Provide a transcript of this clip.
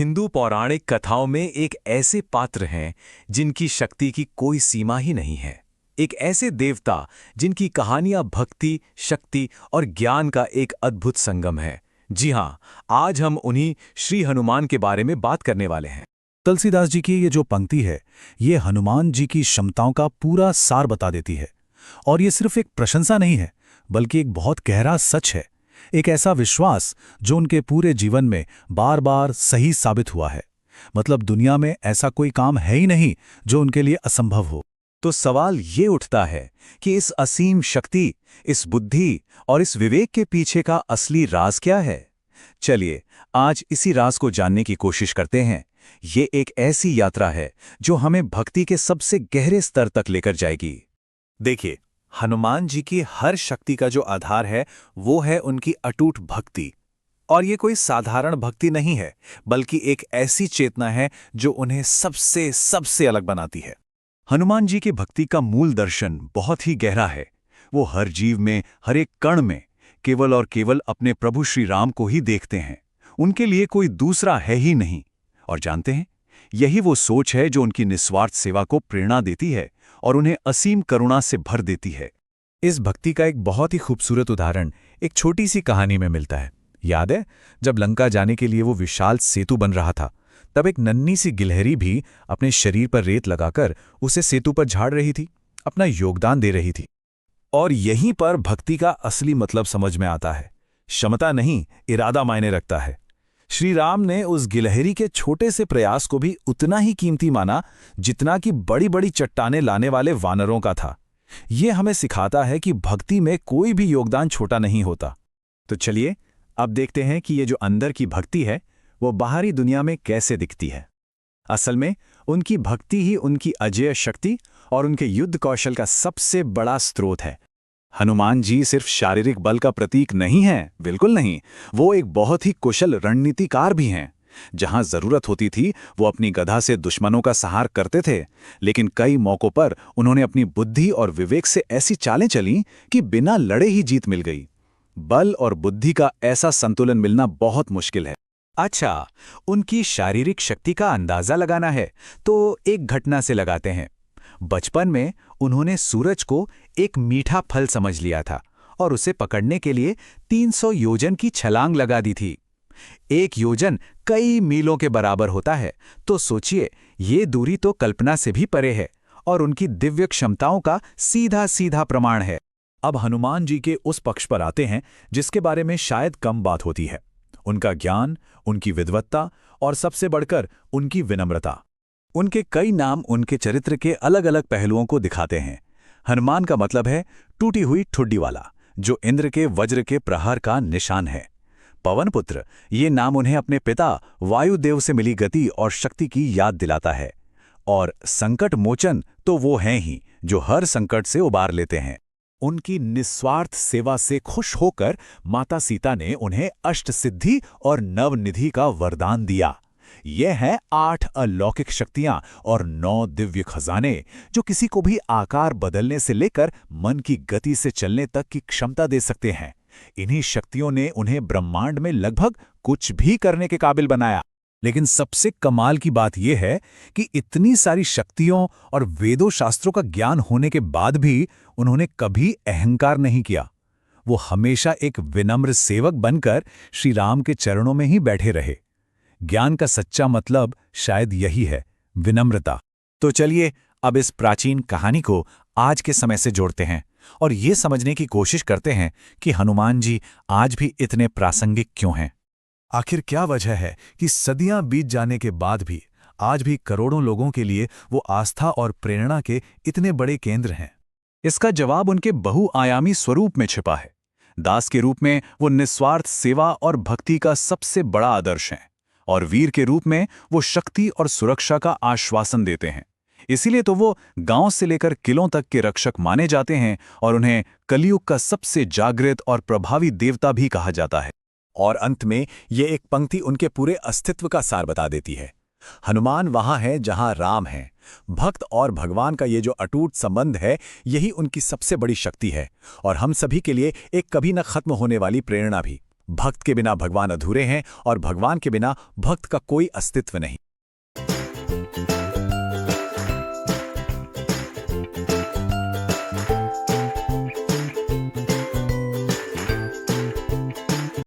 हिंदू पौराणिक कथाओं में एक ऐसे पात्र हैं जिनकी शक्ति की कोई सीमा ही नहीं है। एक ऐसे देवता जिनकी कहानियां भक्ति, शक्ति और ज्ञान का एक अद्भुत संगम है। जी हाँ, आज हम उन्हीं श्री हनुमान के बारे में बात करने वाले हैं। तुलसीदास जी की ये जो पंक्ति है, ये हनुमान जी की क्षमताओं का पूरा सार बता देती है। और ये सिर्फ एक प्रशंसा नहीं है, बल्कि एक बहुत गहरा सच है, एक ऐसा विश्वास जो उनके पूरे जीवन में बार बार सही साबित हुआ है। मतलब दुनिया में ऐसा कोई काम है ही नहीं जो उनके लिए असंभव हो। तो सवाल ये उठता है कि इस असीम शक्ति, इस बुद्धि और इस विवेक के पीछे का असली राज क्या है? चलिए, आज इसी राज को जानने की कोशिश करते हैं। ये एक ऐसी यात्रा है जो हमें भक्ति के सबसे गहरे स्तर तक लेकर जाएगी। देखिए, हनुमान जी की हर शक्ति का जो आधार है वो है उनकी अटूट भक्ति। और ये कोई साधारण भक्ति नहीं है, बल्कि एक ऐसी चेतना है जो उन्हें सबसे सबसे अलग बनाती है। हनुमान जी की भक्ति का मूल दर्शन बहुत ही गहरा है। वो हर जीव में, हर एक कण में केवल और केवल अपने प्रभु श्री राम को ही देखते हैं। उनके लिए कोई दूसरा है ही नहीं। और जानते हैं, यही वो सोच है जो उनकी निस्वार्थ सेवा को प्रेरणा देती है और उन्हें असीम करुणा से भर देती है। इस भक्ति का एक बहुत ही खूबसूरत उदाहरण एक छोटी सी कहानी में मिलता है। याद है, जब लंका जाने के लिए वो विशाल सेतु बन रहा था, तब एक नन्ही सी गिलहरी भी अपने शरीर पर रेत लगाकर उसे सेतु पर झाड़ रही थी, अपना योगदान दे रही थी। और यहीं पर भक्ति का असली मतलब समझ में आता है। क्षमता नहीं, इरादा मायने रखता है। श्री राम ने उस गिलहरी के छोटे से प्रयास को भी उतना ही कीमती माना जितना कि बड़ी बड़ी चट्टानें लाने वाले वानरों का था। ये हमें सिखाता है कि भक्ति में कोई भी योगदान छोटा नहीं होता। तो चलिए, अब देखते हैं कि ये जो अंदर की भक्ति है वो बाहरी दुनिया में कैसे दिखती है। असल में उनकी भक्ति ही उनकी अजेय शक्ति और उनके युद्ध कौशल का सबसे बड़ा स्रोत है। हनुमान जी सिर्फ शारीरिक बल का प्रतीक नहीं है, बिल्कुल नहीं। वो एक बहुत ही कुशल रणनीतिकार भी हैं। जहां जरूरत होती थी वो अपनी गदा से दुश्मनों का संहार करते थे, लेकिन कई मौकों पर उन्होंने अपनी बुद्धि और विवेक से ऐसी चालें चली कि बिना लड़े ही जीत मिल गई। बल और बुद्धि का ऐसा संतुलन मिलना बहुत मुश्किल है। अच्छा, उनकी शारीरिक शक्ति का अंदाजा लगाना है तो एक घटना से लगाते हैं। बचपन में उन्होंने सूरज को एक मीठा फल समझ लिया था और उसे पकड़ने के लिए 300 योजन की छलांग लगा दी थी। एक योजन कई मीलों के बराबर होता है, तो सोचिए, ये दूरी तो कल्पना से भी परे है और उनकी दिव्य क्षमताओं का सीधा सीधा प्रमाण है। अब हनुमान जी के उस पक्ष पर आते हैं जिसके बारे में शायद कम बात होती है। उनका ज्ञान, उनकी विद्वत्ता और सबसे बढ़कर उनकी विनम्रता। उनके कई नाम उनके चरित्र के अलग अलग पहलुओं को दिखाते हैं। हनुमान का मतलब है टूटी हुई ठुड्डी वाला, जो इंद्र के वज्र के प्रहार का निशान है। पवनपुत्र, ये नाम उन्हें अपने पिता वायुदेव से मिली गति और शक्ति की याद दिलाता है। और संकट मोचन तो वो हैं ही जो हर संकट से उबार लेते हैं। उनकी निस्वार्थ सेवा से खुश होकर माता सीता ने उन्हें अष्ट सिद्धि और नवनिधि का वरदान दिया। ये हैं 8 अलौकिक शक्तियां और 9 दिव्य खजाने, जो किसी को भी आकार बदलने से लेकर मन की गति से चलने तक की क्षमता दे सकते हैं। इन्हीं शक्तियों ने उन्हें ब्रह्मांड में लगभग कुछ भी करने के काबिल बनाया। लेकिन सबसे कमाल की बात यह है कि इतनी सारी शक्तियों और वेदों शास्त्रों का ज्ञान होने के बाद भी उन्होंने कभी अहंकार नहीं किया। वो हमेशा एक विनम्र सेवक बनकर श्री राम के चरणों में ही बैठे रहे। ज्ञान का सच्चा मतलब शायद यही है, विनम्रता। तो चलिए, अब इस प्राचीन कहानी को आज के समय से जोड़ते हैं और ये समझने की कोशिश करते हैं कि हनुमान जी आज भी इतने प्रासंगिक क्यों हैं। आखिर क्या वजह है कि सदियां बीत जाने के बाद भी आज भी करोड़ों लोगों के लिए वो आस्था और प्रेरणा के इतने बड़े केंद्र हैं? इसका जवाब उनके बहुआयामी स्वरूप में छिपा है। दास के रूप में वो निस्वार्थ सेवा और भक्ति का सबसे बड़ा आदर्श हैं, और वीर के रूप में वो शक्ति और सुरक्षा का आश्वासन देते हैं। इसीलिए तो वो गांव से लेकर किलों तक के रक्षक माने जाते हैं और उन्हें कलयुग का सबसे जागृत और प्रभावी देवता भी कहा जाता है। और अंत में ये एक पंक्ति उनके पूरे अस्तित्व का सार बता देती है। हनुमान वहां है जहां राम है। भक्त और भगवान का ये जो अटूट संबंध है, यही उनकी सबसे बड़ी शक्ति है और हम सभी के लिए एक कभी न खत्म होने वाली प्रेरणा भी। भक्त के बिना भगवान अधूरे हैं और भगवान के बिना भक्त का कोई अस्तित्व नहीं।